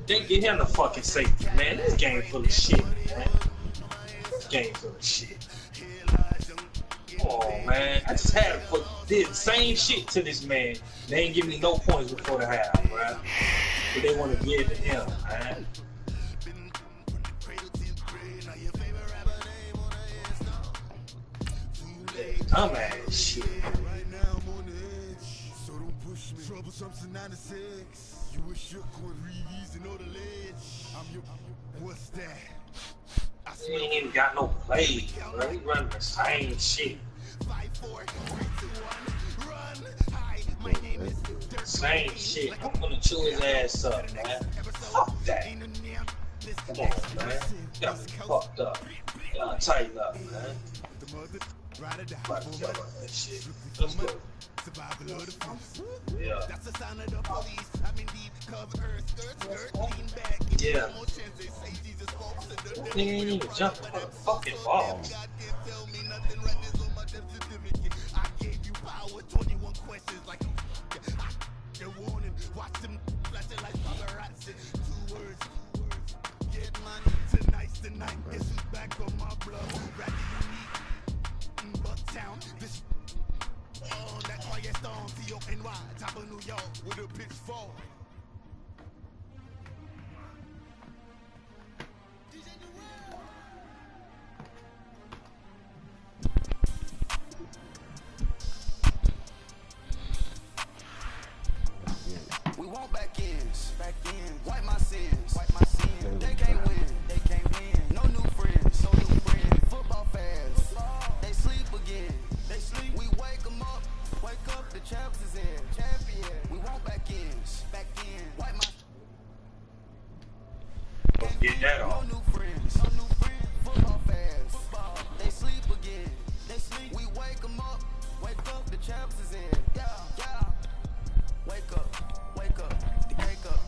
They get him the fucking safety, man. This game full of shit, man. This game full of shit. Oh man, I just had did the same shit to this man. They ain't give me no points before the half, bro. But they want to give it to him, man. Dumbass shit. He ain't even got no plays, bro. He running the same shit. Same shit. I'm gonna chew his ass up, man. Fuck that. Come on, man. Got me fucked up. Y'all tighten up, man. About to kill that shit. Let's go. Yeah. Yeah. Nigga ain't even jumping for the fucking ball. Top of New York with a pitchfork. We want back ends, wipe my sins, They can't win, no new friends, Football fans, they sleep again, We wake them up, the champs is in, We want back ends, wipe my. Let's get that off. No new friends, Football fans, they sleep again, We wake them up, the champs is in, yeah. Wake up, the cake up,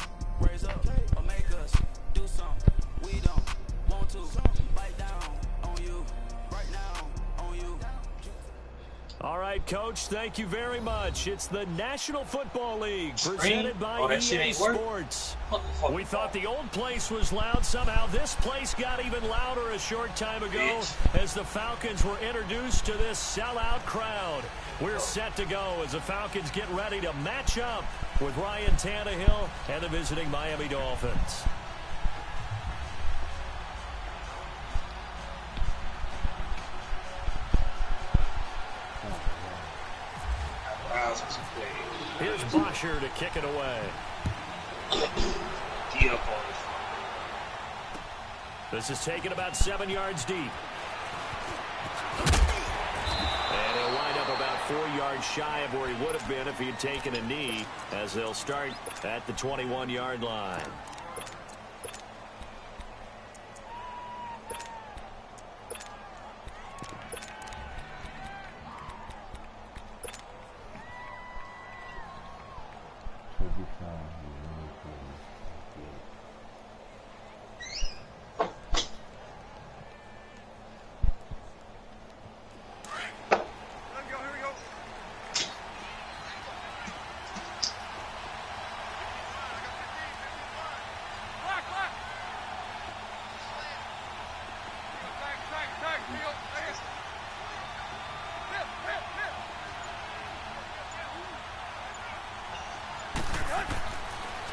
raise up, or make us do something. We don't want to bite down on you, right now, on you. All right, Coach, thank you very much. It's the National Football League presented by EA Sports. We thought the old place was loud. Somehow this place got even louder a short time ago as the Falcons were introduced to this sellout crowd. We're set to go as the Falcons get ready to match up with Ryan Tannehill and the visiting Miami Dolphins. Here's Bosher to kick it away. This is taken about 7 yards deep. And he'll wind up about 4 yards shy of where he would have been if he had taken a knee, as they'll start at the 21-yard line.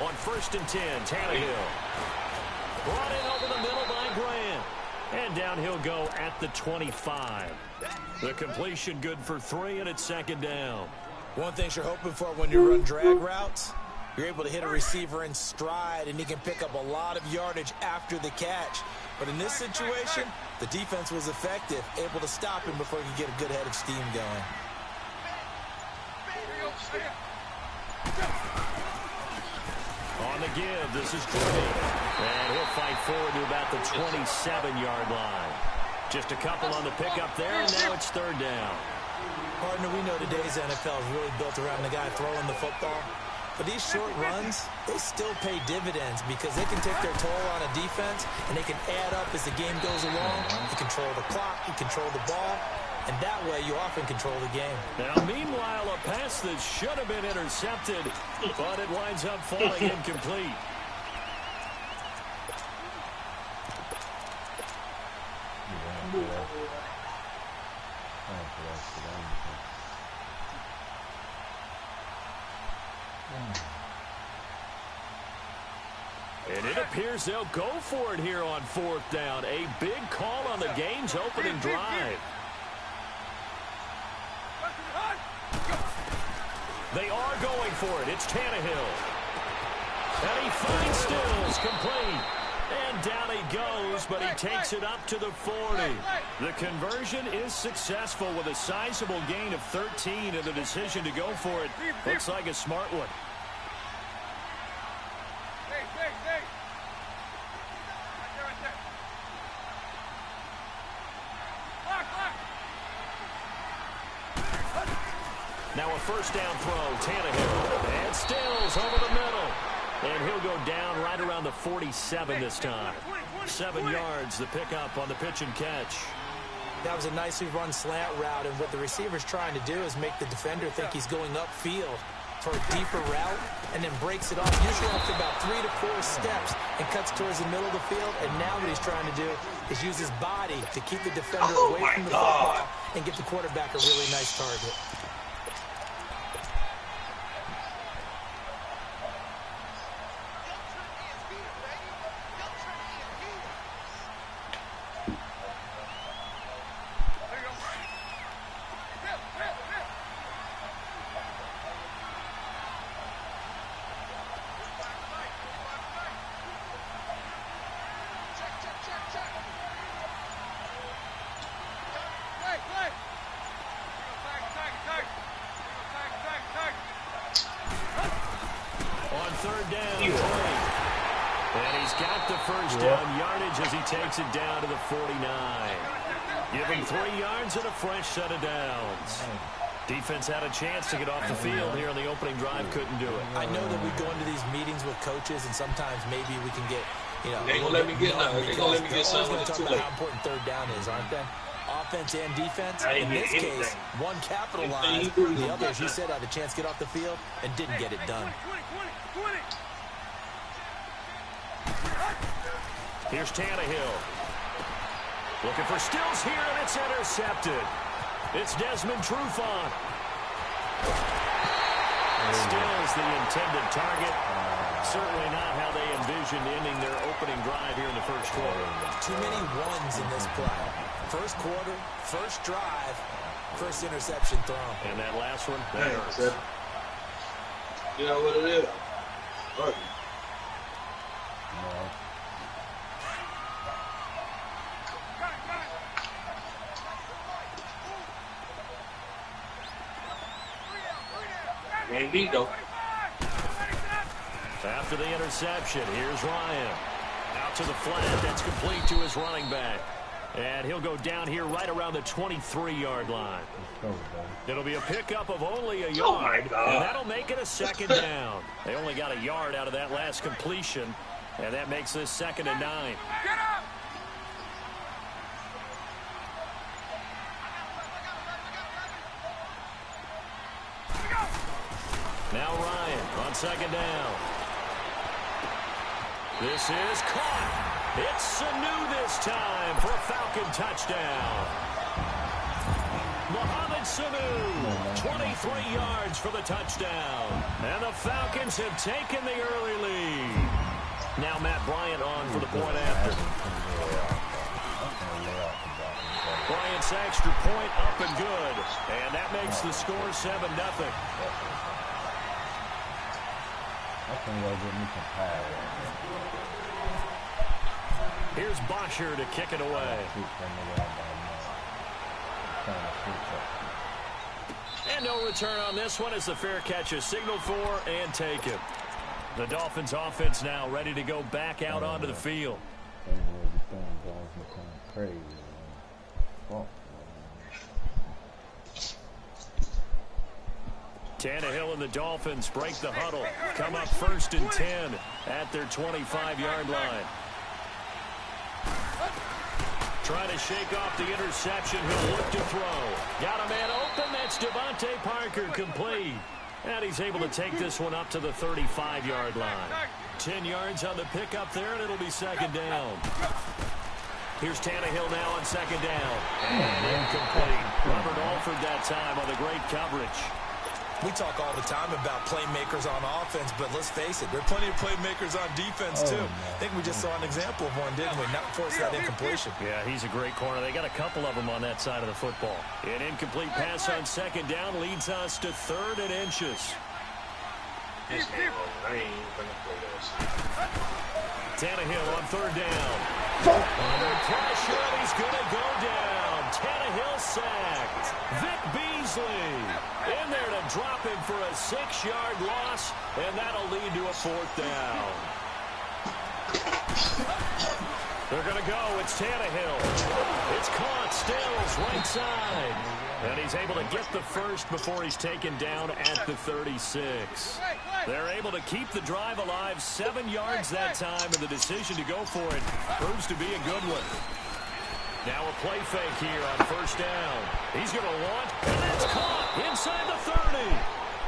On 1st and 10, Tannehill. Brought in over the middle by Grant. And down he'll go at the 25. The completion good for 3, and it's 2nd down. One thing you're hoping for when you run drag routes, you're able to hit a receiver in stride, and he can pick up a lot of yardage after the catch. But in this situation, the defense was effective, able to stop him before he could get a good head of steam going. On the give, this is Trey. And he'll fight forward to about the 27-yard line. Just a couple on the pickup there, and now it's 3rd down. Partner, we know today's NFL is really built around the guy throwing the football. But these short runs, they still pay dividends because they can take their toll on a defense, and they can add up as the game goes along. You control the clock, you control the ball, and that way you often control the game. Now, meanwhile, a pass that should have been intercepted, but it winds up falling incomplete. And it appears they'll go for it here on 4th down. A big call on the game's opening drive. They are going for it. It's Tannehill. And he finds Stills, complete. And down he goes, but he takes it up to the 40. The conversion is successful with a sizable gain of 13, and the decision to go for it looks like a smart one. Now a first down throw, Tannehill, and Stills over the middle. And he'll go down right around the 47 this time. 7 yards, the pickup on the pitch and catch. That was a nicely run slant route, and what the receiver's trying to do is make the defender think he's going upfield for a deeper route, and then breaks it off, usually after about 3 to 4 steps, and cuts towards the middle of the field. And now what he's trying to do is use his body to keep the defender away from the football and get the quarterback a really nice target. Takes it down to the 49. Give him 3 yards and a fresh set of downs. Defense had a chance to get off the field here on the opening drive, couldn't do it. I know that we go into these meetings with coaches, and sometimes maybe we can get, They gonna let me get something that's too late. How important 3rd down is, aren't they? Offense and defense. In this case, one capitalized, the other, as you said, had a chance to get off the field and didn't get it done. Here's Tannehill. Looking for Stills here, and it's intercepted. It's Desmond Trufant. Stills the intended target. Certainly not how they envisioned ending their opening drive here in the first quarter. Too many ones in this play. First quarter, first drive, first interception thrown. And that last one, that hurts. You know what it is? Right. Ain't beat though. After the interception, here's Ryan. Out to the flat, that's complete to his running back. And he'll go down here right around the 23-yard line. It'll be a pickup of only a yard. Oh my God. And that'll make it a 2nd down. They only got a yard out of that last completion, and that makes this 2nd and 9. Get up! Now Ryan on 2nd down. This is caught. It's Sanu this time for a Falcon touchdown. Mohamed Sanu, 23 yards for the touchdown. And the Falcons have taken the early lead. Now Matt Bryant on for the point after. Bryant's extra point up and good. And that makes the score 7-0. Here's Bosher to kick it away. And no return on this one as the fair catch is signaled for and taken. The Dolphins offense now ready to go back out onto the field. Tannehill and the Dolphins break the huddle. Come up 1st and 10 at their 25-yard line. Trying to shake off the interception. He'll look to throw. Got a man open. That's Devontae Parker, complete. And he's able to take this one up to the 35-yard line. 10 yards on the pickup there, and it'll be second down. Here's Tannehill now on second down. And incomplete. Robert Alford that time on the great coverage. We talk all the time about playmakers on offense, but let's face it, there are plenty of playmakers on defense, too. I think we just saw an example of one, didn't we? Not force that incompletion. Yeah, he's a great corner. They got a couple of them on that side of the football. An incomplete pass on second down leads us to 3rd and inches. Tannehill on 3rd down. Under pressure, he's going to go down. Tannehill sacked. Vic Beasley in there to drop him for a 6-yard loss, and that'll lead to a 4th down. They're going to go. It's Tannehill. It's caught. Stills right side. And he's able to get the first before he's taken down at the 36. They're able to keep the drive alive. 7 yards that time, and the decision to go for it proves to be a good one. Now a play fake here on 1st down. He's going to want, and it's caught inside the 30.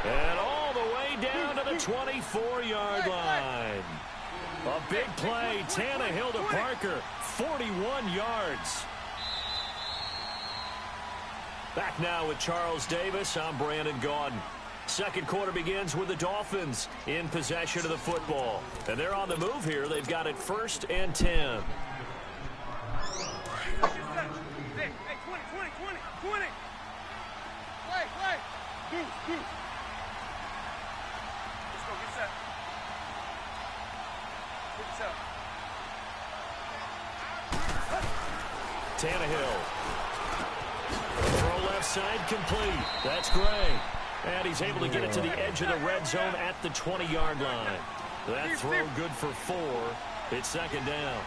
And all the way down to the 24-yard line. A big play. Tannehill to Parker. 41 yards. Back now with Charles Davis. I'm Brandon Gaudin. Second quarter begins with the Dolphins in possession of the football. And they're on the move here. They've got it 1st and 10. Hey, 20. Play. Goose. Let's go, get set. Tannehill. Throw left side complete. That's Gray. And he's able to get it to the edge of the red zone at the 20-yard line. That throw good for 4. It's second down.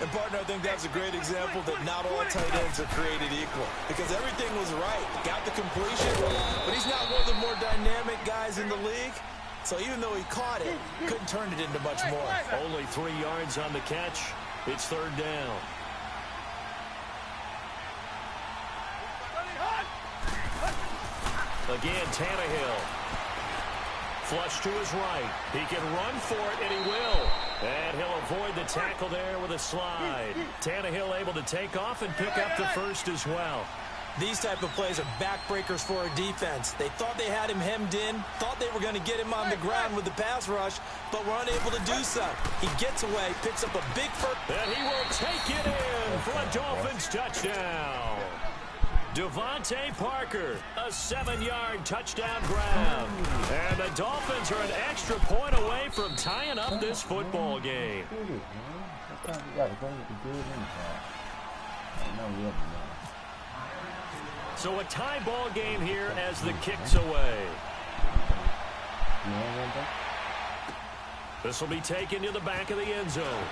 And, partner, I think that's a great example that not all tight ends are created equal. Because everything was right. Got the completion, but he's not one of the more dynamic guys in the league. So even though he caught it, couldn't turn it into much more. Only 3 yards on the catch. It's 3rd down. Again, Tannehill. Flush to his right. He can run for it, and he will. And he'll avoid the tackle there with a slide. Tannehill able to take off and pick up the first as well. These type of plays are backbreakers for a defense. They thought they had him hemmed in, thought they were going to get him on the ground with the pass rush, but were unable to do so. He gets away, picks up a big first. And he will take it in for a Dolphins touchdown. Devontae Parker, a 7-yard touchdown grab. And the Dolphins are an extra point away from tying up this football game. So a tie ball game here as the kick's away. This will be taken to the back of the end zone.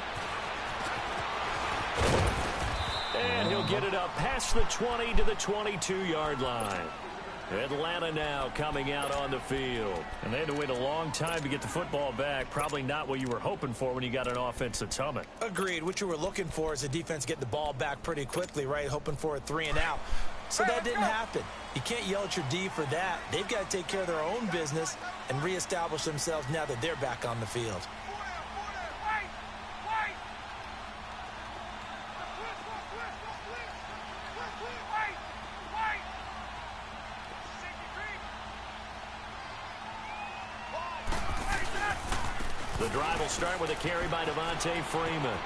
And he'll get it up past the 20 to the 22-yard line. Atlanta now coming out on the field. And they had to wait a long time to get the football back. Probably not what you were hoping for when you got an offense that's humming. Agreed. What you were looking for is the defense get the ball back pretty quickly, right? Hoping for a 3 and out. So that didn't happen. You can't yell at your D for that. They've got to take care of their own business and reestablish themselves now that they're back on the field. The drive will start with a carry by Devontae Freeman.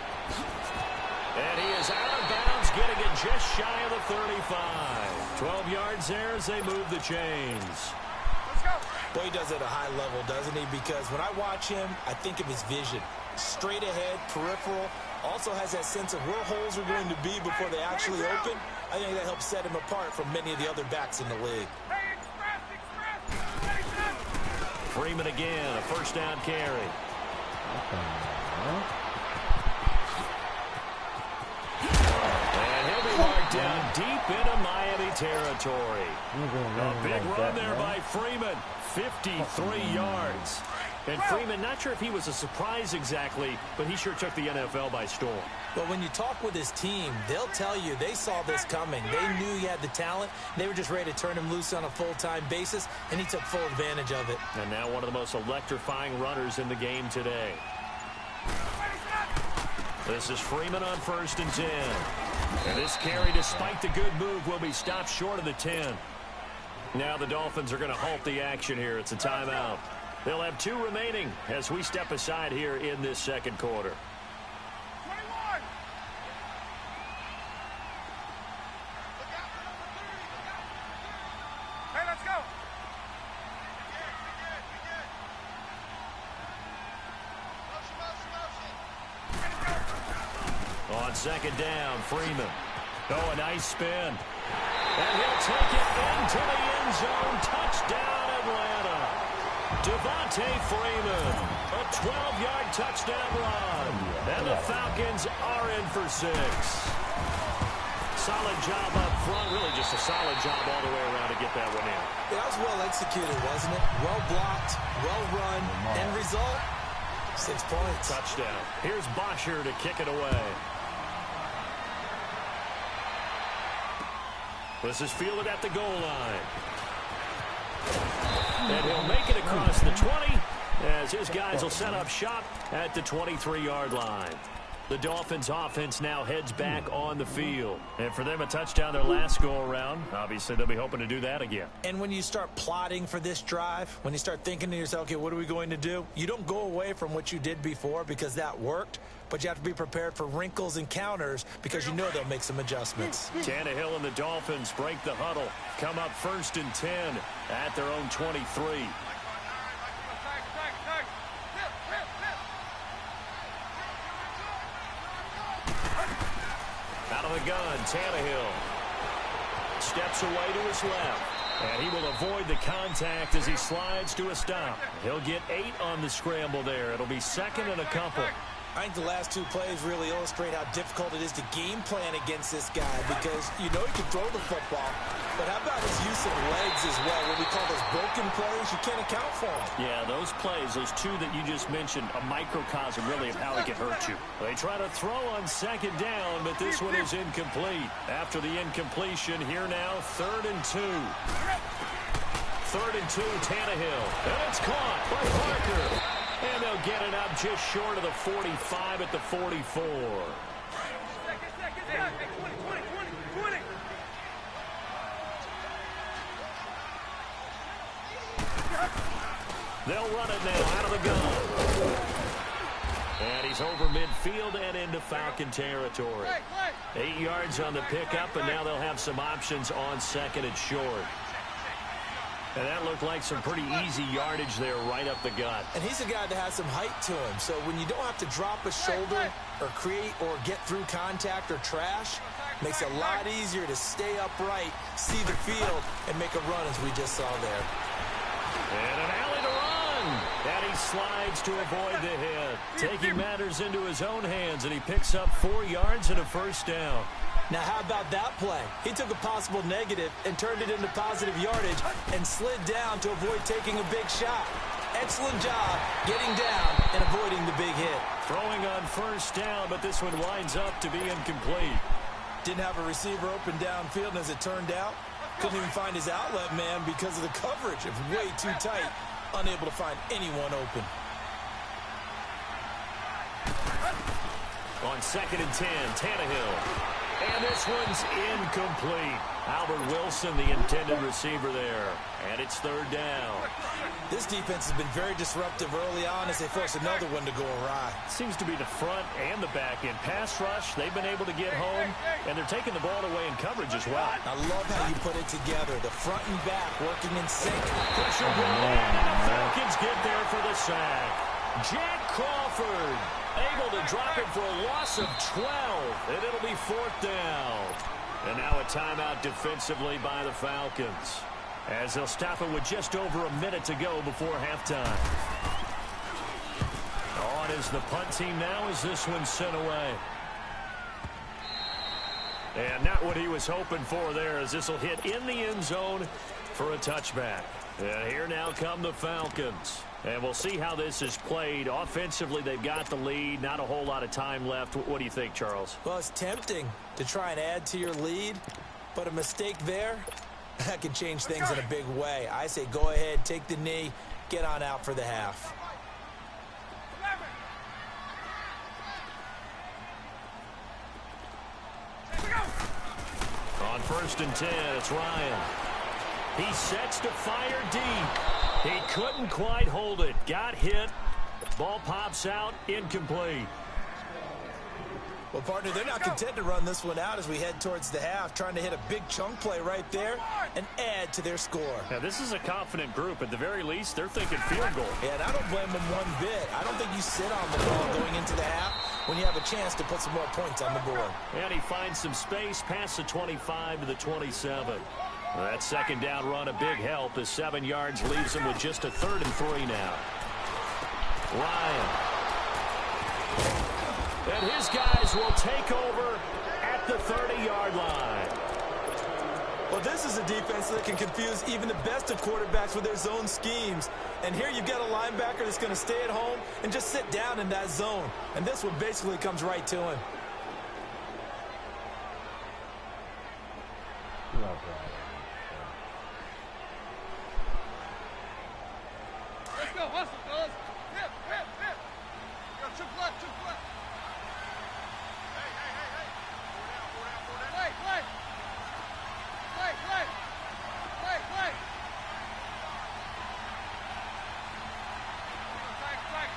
And he is out of bounds, getting it just shy of the 35. 12 yards there as they move the chains. Let's go. Well, he does it at a high level, doesn't he? Because when I watch him, I think of his vision. Straight ahead, peripheral. Also has that sense of where holes are going to be before they actually open. I think that helps set him apart from many of the other backs in the league. Freeman again, a first down carry. And he'll be marked down deep into Miami territory. A big run there by Freeman, 53 yards. And Freeman, not sure if he was a surprise exactly, but he sure took the NFL by storm. Well, when you talk with his team, they'll tell you they saw this coming. They knew he had the talent. They were just ready to turn him loose on a full-time basis, and he took full advantage of it. And now one of the most electrifying runners in the game today. This is Freeman on 1st and 10. And this carry, despite the good move, will be stopped short of the 10. Now the Dolphins are going to halt the action here. It's a timeout. They'll have 2 remaining as we step aside here in this second quarter. 21. Hey, let's go. On 2nd down, Freeman. Oh, a nice spin. And he'll take it into the end zone. Touchdown, Atlanta. Devontae Freeman, a 12-yard touchdown run. And the Falcons are in for 6. Solid job up front. Really just a solid job all the way around to get that one in. That was well executed, wasn't it? Well blocked, well run. End result, 6 points. Touchdown. Here's Bosher to kick it away. This is fielded at the goal line. And he'll make it across the 20 as his guys will set up shop at the 23-yard line. The Dolphins offense now heads back on the field. And for them, a touchdown their last go-around. Obviously, they'll be hoping to do that again. And when you start plotting for this drive, when you start thinking to yourself, okay, what are we going to do? You don't go away from what you did before because that worked, but you have to be prepared for wrinkles and counters because you know they'll make some adjustments. Tannehill and the Dolphins break the huddle. Come up 1st and 10 at their own 23. Out of the gun, Tannehill steps away to his left, and he will avoid the contact as he slides to a stop. He'll get 8 on the scramble there. It'll be 2nd and a couple. I think the last 2 plays really illustrate how difficult it is to game plan against this guy because you know he can throw the football, but how about his use of legs as well? What we call those broken plays, you can't account for them. Yeah, those plays, those 2 that you just mentioned, a microcosm really of how he can hurt you. They try to throw on 2nd down, but this one is incomplete. After the incompletion, here now, 3rd and 2. 3rd and 2, Tannehill. And it's caught by Parker. And they'll get it up just short of the 45 at the 44. They'll run it now out of the gun. And he's over midfield and into Falcon territory. 8 yards on the pickup, and now they'll have some options on 2nd and short. And that looked like some pretty easy yardage there right up the gut. And he's a guy that has some height to him. So when you don't have to drop a shoulder or create or get through contact or trash, makes it a lot easier to stay upright, see the field, and make a run as we just saw there. And an alley to run. And he slides to avoid the hit. Taking matters into his own hands, and he picks up 4 yards and a 1st down. Now, how about that play? He took a possible negative and turned it into positive yardage and slid down to avoid taking a big shot. Excellent job getting down and avoiding the big hit. Throwing on 1st down, but this one winds up to be incomplete. Didn't have a receiver open downfield, and as it turned out, couldn't even find his outlet man because of the coverage. It was way too tight, unable to find anyone open. On 2nd and 10, Tannehill. And this one's incomplete. Albert Wilson, the intended receiver there. And it's 3rd down. This defense has been very disruptive early on as they force another one to go awry. Seems to be the front and the back end. Pass rush, they've been able to get home, and they're taking the ball away in coverage as well. I love how you put it together. The front and back working in sync. Pressure ball, and the Falcons get there for the sack. Jack Crawford able to drop it for a loss of 12, and it'll be 4th down. And now a timeout defensively by the Falcons, as they'll stop it with just over a minute to go before halftime. On is the punt team now as this one's sent away. And not what he was hoping for there, as this will hit in the end zone for a touchback. And here now come the Falcons. And we'll see how this is played. Offensively, they've got the lead. Not a whole lot of time left. What do you think, Charles? Well, it's tempting to try and add to your lead, but a mistake there, that can change things in a big way. I say go ahead, take the knee, get on out for the half. On 1st and 10, it's Ryan. He sets to fire deep. He couldn't quite hold it. Got hit. Ball pops out. Incomplete. Well, partner, they're not content to run this one out as we head towards the half, trying to hit a big chunk play right there and add to their score. Now, this is a confident group. At the very least, they're thinking field goal. Yeah, and I don't blame them one bit. I don't think you sit on the ball going into the half when you have a chance to put some more points on the board. And he finds some space past the 25 to the 27. That second down run a big help as 7 yards leaves him with just a 3rd and 3 now. Ryan. And his guys will take over at the 30-yard line. Well, this is a defense that can confuse even the best of quarterbacks with their zone schemes. And here you've got a linebacker that's going to stay at home and just sit down in that zone. And this one basically comes right to him. Let's go, hustle, fellas. Hip, hip, hip. Yo, chip left, chip left. Hey, hey, hey, hey. Four down. Play, play. Play, play. Play, play.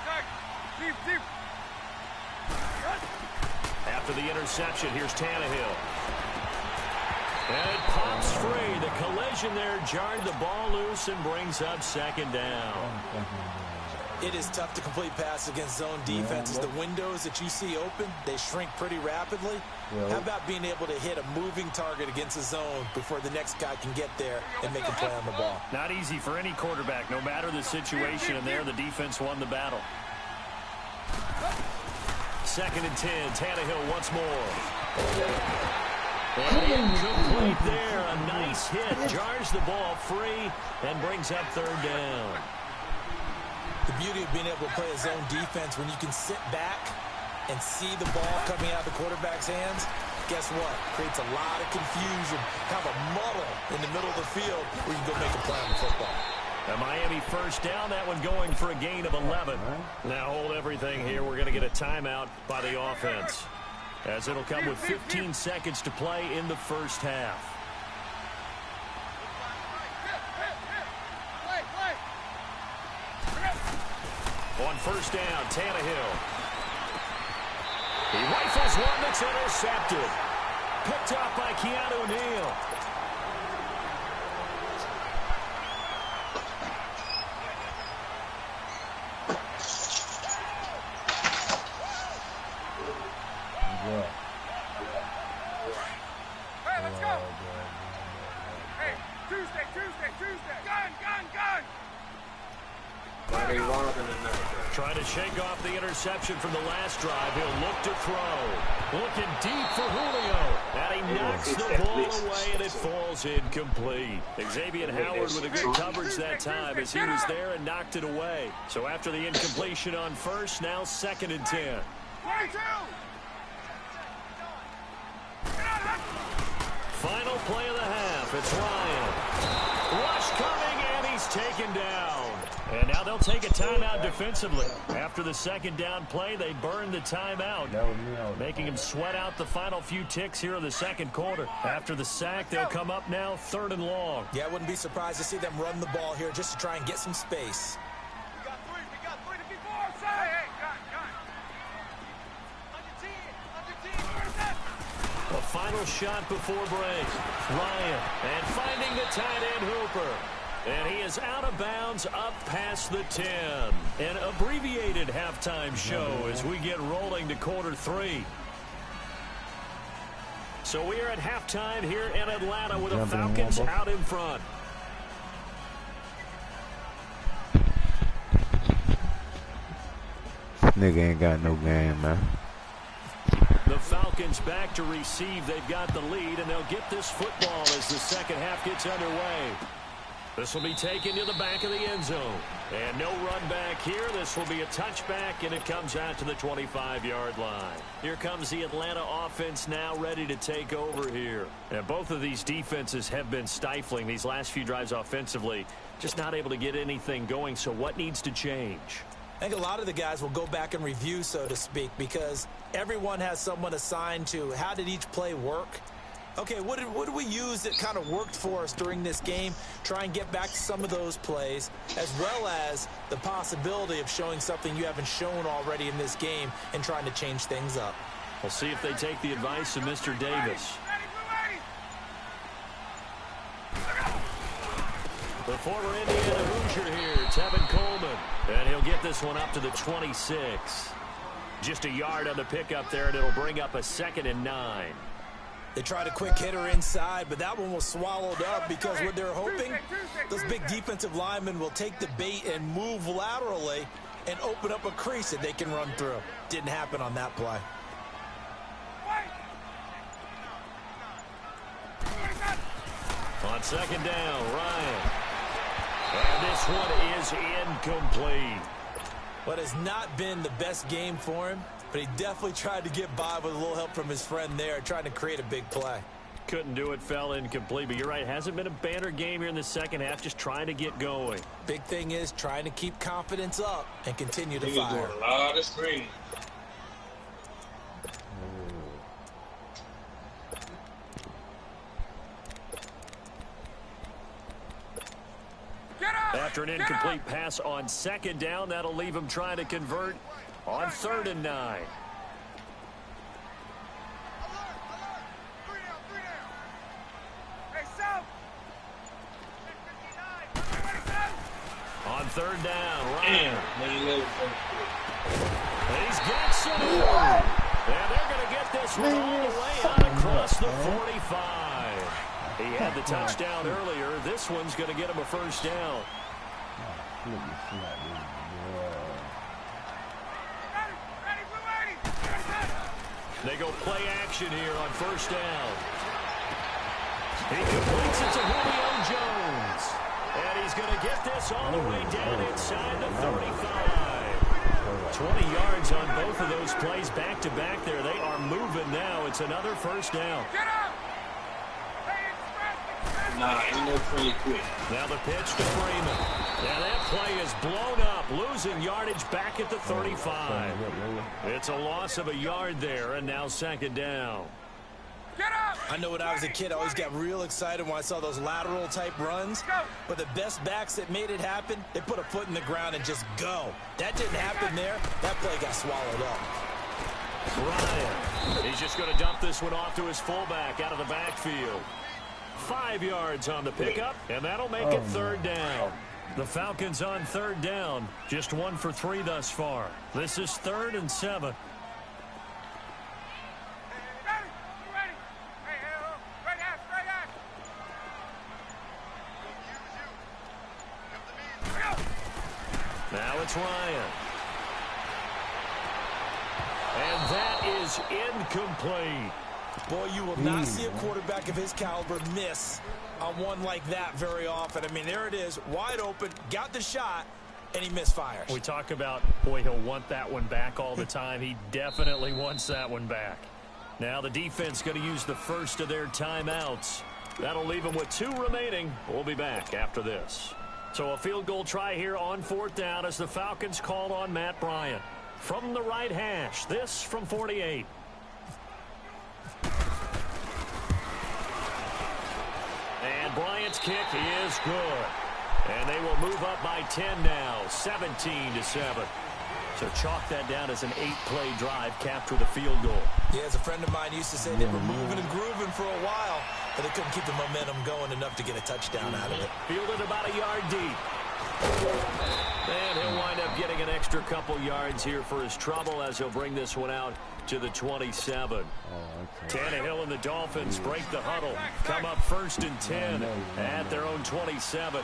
Tag. Deep, deep. After the interception, here's Tannehill. And it pops free. The collision there jarred the ball loose and brings up 2nd down. It is tough to complete pass against zone defenses. The windows that you see open, they shrink pretty rapidly. How about being able to hit a moving target against a zone before the next guy can get there and make a play on the ball? Not easy for any quarterback, no matter the situation, and there the defense won the battle. 2nd and 10, Tannehill once more. And incomplete there. A nice hit. Jars the ball free and brings up 3rd down. The beauty of being able to play a zone defense when you can sit back and see the ball coming out of the quarterback's hands, guess what? Creates a lot of confusion. Have a muddle in the middle of the field where you can go make a play on the football. A Miami 1st down. That one going for a gain of 11. Now hold everything here. We're going to get a timeout by the offense, as it'll come with 15 seconds to play in the 1st half. On 1st down, Tannehill. He rifles one that's intercepted. Picked up by Keanu Neal. Hey, let's go. Hey, Tuesday. Gun. Trying to shake off the interception from the last drive. He'll look to throw. Looking deep for Julio. And he knocks the ball away, and it falls incomplete. Xavier Howard with a good coverage that time as he was there and knocked it away. So after the incompletion on 1st, now 2nd and 10. 22. Final play of the half. It's Ryan. Rush coming, and he's taken down. And now they'll take a timeout defensively. After the 2nd down play, they burn the timeout, making him sweat out the final few ticks here in the 2nd quarter. After the sack, they'll come up now 3rd and long. Yeah, I wouldn't be surprised to see them run the ball here just to try and get some space. We got three to be 4. Say, hey, gun. On your team. A final shot before break. Ryan, and finding the tight end Hooper. And he is out of bounds up past the 10. An abbreviated halftime show as we get rolling to quarter 3. So we are at halftime here in Atlanta with the Falcons out in front. Nigga ain't got no game, man. The Falcons back to receive. They've got the lead, and they'll get this football as the 2nd half gets underway. This will be taken to the back of the end zone. And no run back here. This will be a touchback, and it comes out to the 25-yard line. Here comes the Atlanta offense now ready to take over here. And both of these defenses have been stifling these last few drives offensively. Just not able to get anything going, so what needs to change? I think a lot of the guys will go back and review, so to speak, because everyone has someone assigned to how did each play work. Okay, what did we use that kind of worked for us during this game? Try and get back to some of those plays, as well as the possibility of showing something you haven't shown already in this game and trying to change things up. We'll see if they take the advice of Mr. Davis. The former Indiana Hoosier here, Tevin Coleman. And he'll get this one up to the 26. Just a yard on the pickup there, and it'll bring up a 2nd and 9. They tried a quick hitter inside, but that one was swallowed up because what they're hoping, those big defensive linemen will take the bait and move laterally and open up a crease that they can run through. Didn't happen on that play. On 2nd down, Ryan. And this one is incomplete. But has not been the best game for him, but he definitely tried to get by with a little help from his friend there, trying to create a big play. Couldn't do it, fell incomplete, but you're right, hasn't been a banner game here in the second half, just trying to get going. Big thing is trying to keep confidence up and continue to He's fire. doing a lot of screen. After an incomplete pass on 2nd down, that'll leave him trying to convert on 3rd and 9. On 3rd down, Ryan. He's got some more. And they're going to get this one all the way out across the 45. He had the touchdown earlier. This one's going to get him a 1st down. They go play action here on 1st down. He completes it to Julio Jones. And he's going to get this all the way down inside the 35. 20 yards on both of those plays back-to-back there. They are moving now. It's another 1st down. Nah, ain't no pretty quick. Now the pitch to Freeman. Now that play is blown up, losing yardage back at the 35. It's a loss of a yard there, and now 2nd down. I know when I was a kid, I always got real excited when I saw those lateral type runs. But the best backs that made it happen, they put a foot in the ground and just go. That didn't happen there. That play got swallowed up. Ryan, he's just going to dump this one off to his fullback out of the backfield. 5 yards on the pickup, and that'll make it 3rd down. The Falcons on 3rd down, just 1 for 3 thus far. This is 3rd and 7. Now it's Ryan. And that is incomplete. Boy, you will not see a quarterback of his caliber miss on one like that very often. I mean, there it is, wide open, got the shot, and he misfires. We talk about, boy, he'll want that one back all the time. He definitely wants that one back. Now the defense going to use the first of their timeouts. That'll leave them with 2 remaining. We'll be back after this. So a field goal try here on 4th down as the Falcons called on Matt Bryant. From the right hash, this from 48. And Bryant's kick is good. And they will move up by 10 now, 17-7. So chalk that down as an 8-play drive, capture the field goal. Yeah, as a friend of mine used to say, they were moving and grooving for a while, but they couldn't keep the momentum going enough to get a touchdown out of it. Fielded about a yard deep. And he'll wind up getting an extra couple yards here for his trouble as he'll bring this one out to the 27. Tannehill and the Dolphins break the huddle. Come up 1st and 10 at their own 27.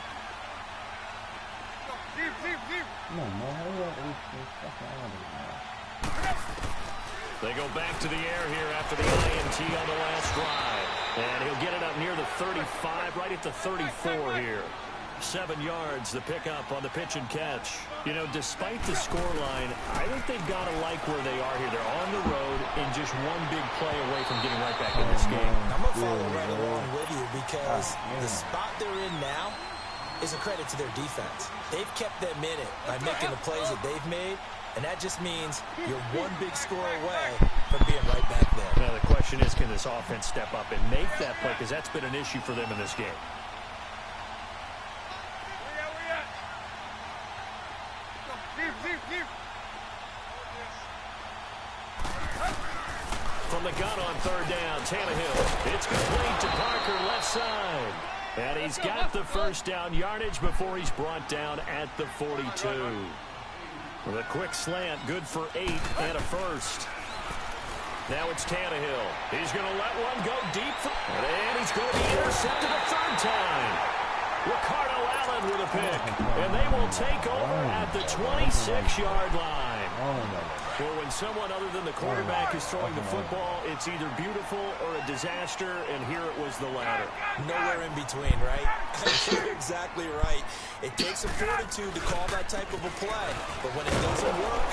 They go back to the air here after the INT on the last drive. And he'll get it up near the 35, right at the 34 here. 7 yards, the pickup on the pitch and catch. You know, despite the scoreline, I think they've got to like where they are here. They're on the road and just one big play away from getting right back in this game. I'm going to follow right along with you because the spot they're in now is a credit to their defense. They've kept them in it by making the plays that they've made, and that just means you're one big score away from being right back there. Now, the question is, can this offense step up and make that play? Because that's been an issue for them in this game. From the gun on third down, Tannehill. It's complete to Parker, left side. And he's got the first down yardage before he's brought down at the 42. With a quick slant, good for 8 and a first. Now it's Tannehill. He's going to let one go deep. And he's going to be intercepted a third time. Ricardo Allen with a pick. And they will take over at the 26-yard line. Well, when someone other than the quarterback is throwing the football, it's either beautiful or a disaster, and here it was the latter. Nowhere in between, right? You're exactly right. It takes some fortitude to call that type of a play, but when it doesn't work,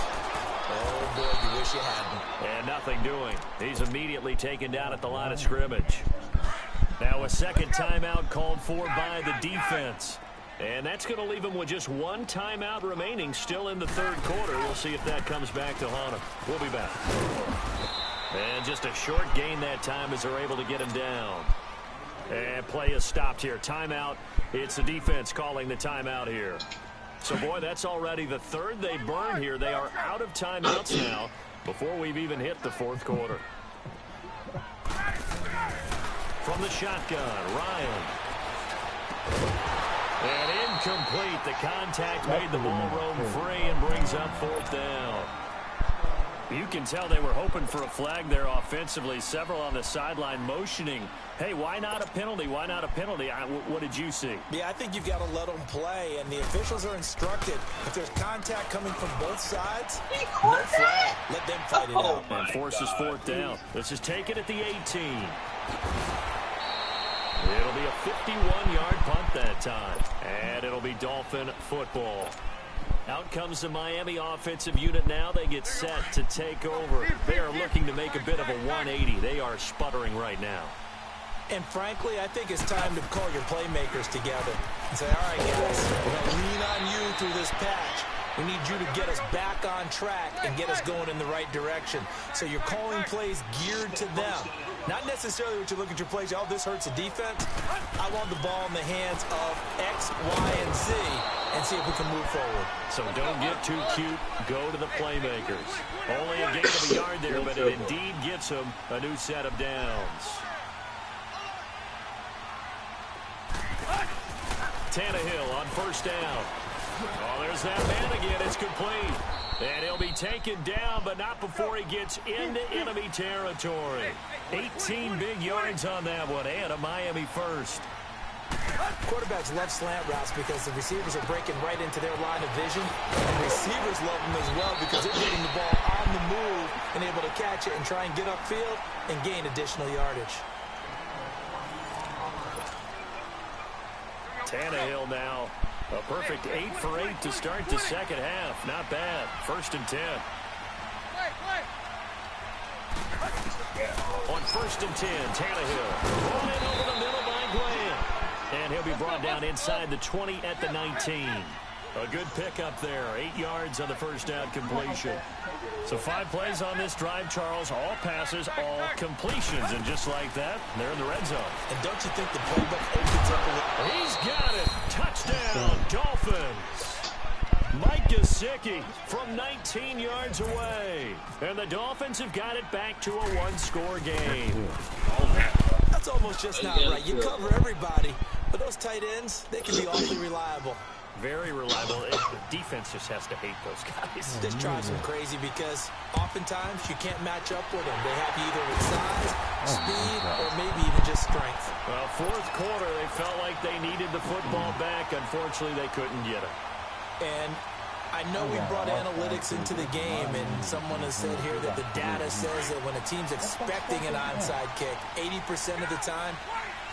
oh boy, you wish you hadn't. And nothing doing. He's immediately taken down at the line of scrimmage. Now a second timeout called for by the defense. And that's going to leave him with just one timeout remaining still in the third quarter. We'll see if that comes back to haunt him. We'll be back. And just a short gain that time as they're able to get him down. And play is stopped here. Timeout. It's the defense calling the timeout here. So, boy, that's already the third they burn here. They are out of timeouts now before we've even hit the fourth quarter. From the shotgun, Ryan. And incomplete. The contact made the ball roam free and brings up fourth down. You can tell they were hoping for a flag there offensively. Several on the sideline motioning. Hey, why not a penalty? Why not a penalty? What did you see? Yeah, I think you've got to let them play, and the officials are instructed. If there's contact coming from both sides, no flag. Let them fight it out. And forces fourth down. This is taken at the 18. It'll be a 51-yard punt that time. And it'll be Dolphin football. Out comes the Miami offensive unit now. They get set to take over. They are looking to make a bit of a 180. They are sputtering right now. And frankly, I think it's time to call your playmakers together and say, all right, guys, we're going to lean on you through this patch. We need you to get us back on track and get us going in the right direction. So you're calling plays geared to them. Not necessarily what you look at your plays, oh, this hurts the defense. I want the ball in the hands of X, Y, and Z and see if we can move forward. So don't get too cute. Go to the playmakers. Only a gain of a yard there, but it indeed gets them a new set of downs. Tannehill on first down. Oh, there's that man again. It's complete. And he'll be taken down, but not before he gets into enemy territory. 18 big yards on that one, and a Miami first. Quarterbacks love slant routes because the receivers are breaking right into their line of vision. And receivers love them as well because they're getting the ball on the move and able to catch it and try and get upfield and gain additional yardage. Tannehill now. A perfect 8 for 8 to start the second half. Not bad. 1st and 10. On 1st and 10, Tannehill. Rolling over the middle by Graham. And he'll be brought down inside the 20 at the 19. A good pickup there. 8 yards on the first down completion. So 5 plays on this drive, Charles. All passes, all completions. And just like that, they're in the red zone. And don't you think the playbook opens up a little? He's got it. Touchdown, Dolphins. Mike Gesicki from 19 yards away. And the Dolphins have got it back to a one-score game. That's almost just not right. You cover everybody, but those tight ends, they can be awfully reliable. Very reliable. The defense just has to hate those guys. This drives them crazy because oftentimes you can't match up with them. They have you either with size, speed, or maybe even just strength. Well, fourth quarter, they felt like they needed the football back. Unfortunately, they couldn't get it. And I know we brought analytics into the game, and someone has said here that the data says that when a team's expecting an onside kick, 80% of the time,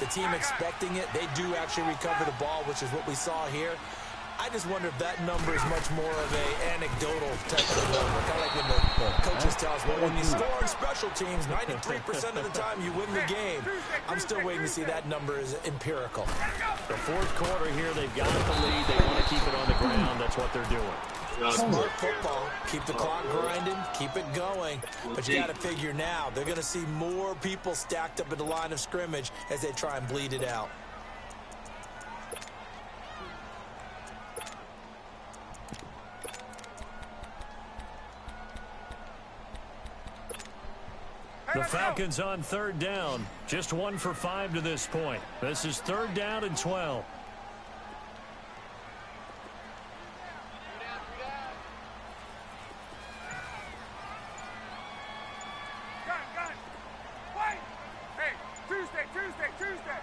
the team expecting it, they do actually recover the ball, which is what we saw here. I just wonder if that number is much more of a anecdotal type of number. Kind of like when the coaches tell us, well, when you score on special teams, 93% of the time you win the game. I'm still waiting to see that number is empirical. The fourth quarter here, they've got the lead. They want to keep it on the ground. That's what they're doing. Smart football. Keep the clock grinding. Keep it going. But you got to figure now, they're going to see more people stacked up at the line of scrimmage as they try and bleed it out. The Falcons on third down. Just 1 for 5 to this point. This is 3rd down and 12. Gun. Wait. Hey, Tuesday.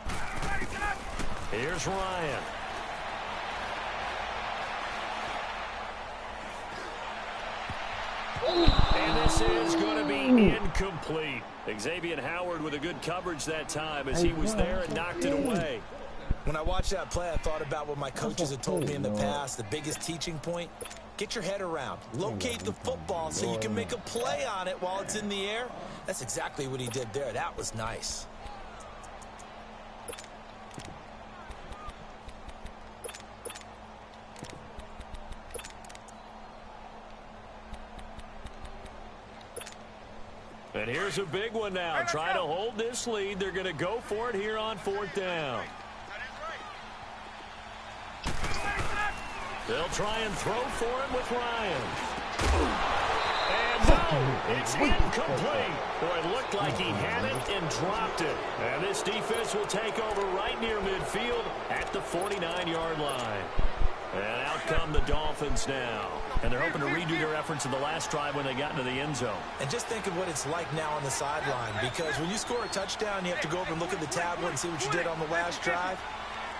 Everybody get up. Here's Ryan. And this is going to be incomplete. Xavier Howard with a good coverage that time as he was there and knocked it away. When I watched that play, I thought about what my coaches had told me in the past. The biggest teaching point, get your head around. Locate the football so you can make a play on it while it's in the air. That's exactly what he did there. That was nice. And here's a big one now. Trying to hold this lead. They're going to go for it here on 4th down. They'll try and throw for him with Ryan. And no, it's incomplete. Boy, it looked like he had it and dropped it. And this defense will take over right near midfield at the 49-yard line. And out come the Dolphins now. And they're hoping to redo their efforts in the last drive when they got into the end zone. And just think of what it's like now on the sideline, because when you score a touchdown, you have to go over and look at the tablet and see what you did on the last drive.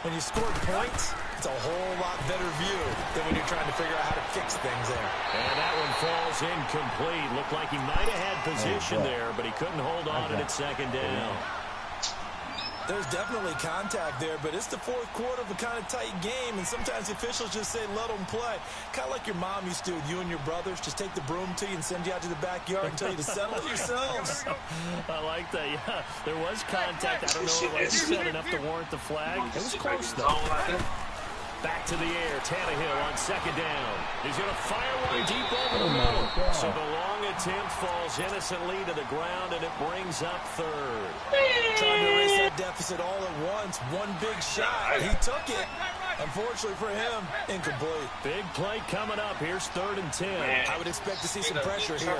When you scored points, it's a whole lot better view than when you're trying to figure out how to fix things there. And that one falls incomplete. Looked like he might have had position there, but he couldn't hold on at 2nd down. There's definitely contact there, but it's the 4th quarter of a kind of tight game, and sometimes officials just say, let them play. Kind of like your mom used to with you and your brothers. Just take the broom to you and send you out to the backyard and tell you to settle it yourselves. I like that, yeah. There was contact. I don't know if it was set enough to warrant the flag. It was close, though. Back to the air. Tannehill on 2nd down. He's going to fire one deep over the middle. So the long attempt falls innocently to the ground, and it brings up 3rd. Trying to erase that deficit all at once. One big shot. He took it. Unfortunately for him, incomplete. Big play coming up. Here's 3rd and 10. I would expect to see some pressure here.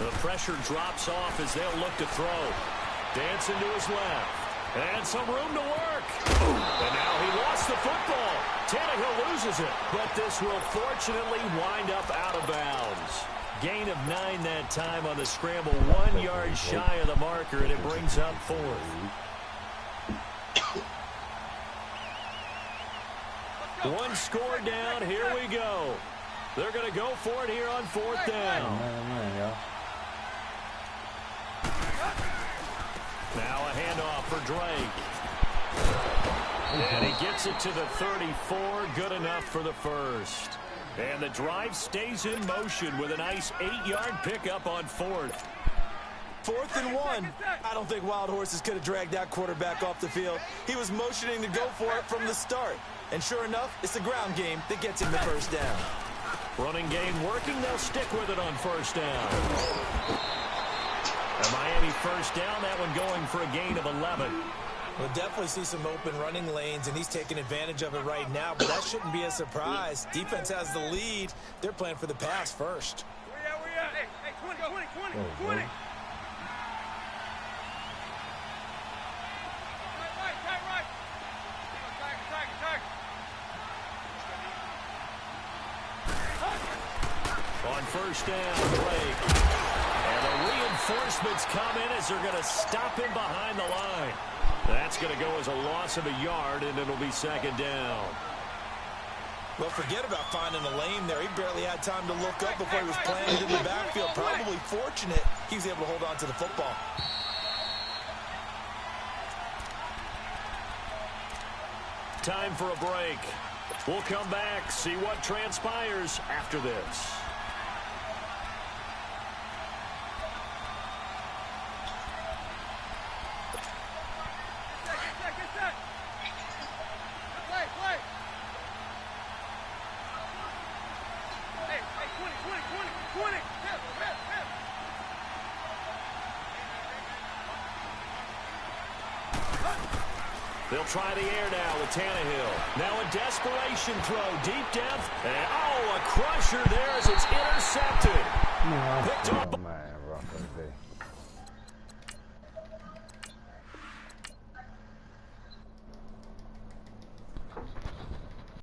The pressure drops off as they'll look to throw. Dancing to his left. And some room to work. And now he lost the football. Tannehill loses it. But this will fortunately wind up out of bounds. Gain of 9 that time on the scramble. 1 yard shy of the marker, and it brings up 4th. One score down. Here we go. They're going to go for it here on 4th down. Now a handoff for Drake. And he gets it to the 34. Good enough for the first. And the drive stays in motion with a nice 8-yard pickup on 4th. 4th and 1. I don't think Wild Horses could have dragged that quarterback off the field. He was motioning to go for it from the start. And sure enough, it's the ground game that gets him the first down. Running game working. They'll stick with it on 1st down. A Miami first down, that one going for a gain of 11. We'll definitely see some open running lanes, and he's taking advantage of it right now, but that shouldn't be a surprise. Defense has the lead. They're playing for the pass first. Where we at? Hey, 20. Right. On 1st down, Drake. And the reinforcements come in as they're going to stop him behind the line. That's going to go as a loss of a yard, and it'll be 2nd down. Well, forget about finding a lane there. He barely had time to look up before he was planted in the backfield. Probably fortunate he was able to hold on to the football. Time for a break. We'll come back, see what transpires after this. They'll try the air now with Tannehill. Now a desperation throw, deep depth. And, oh, a crusher there as it's intercepted. Picked up. Man, rough right there.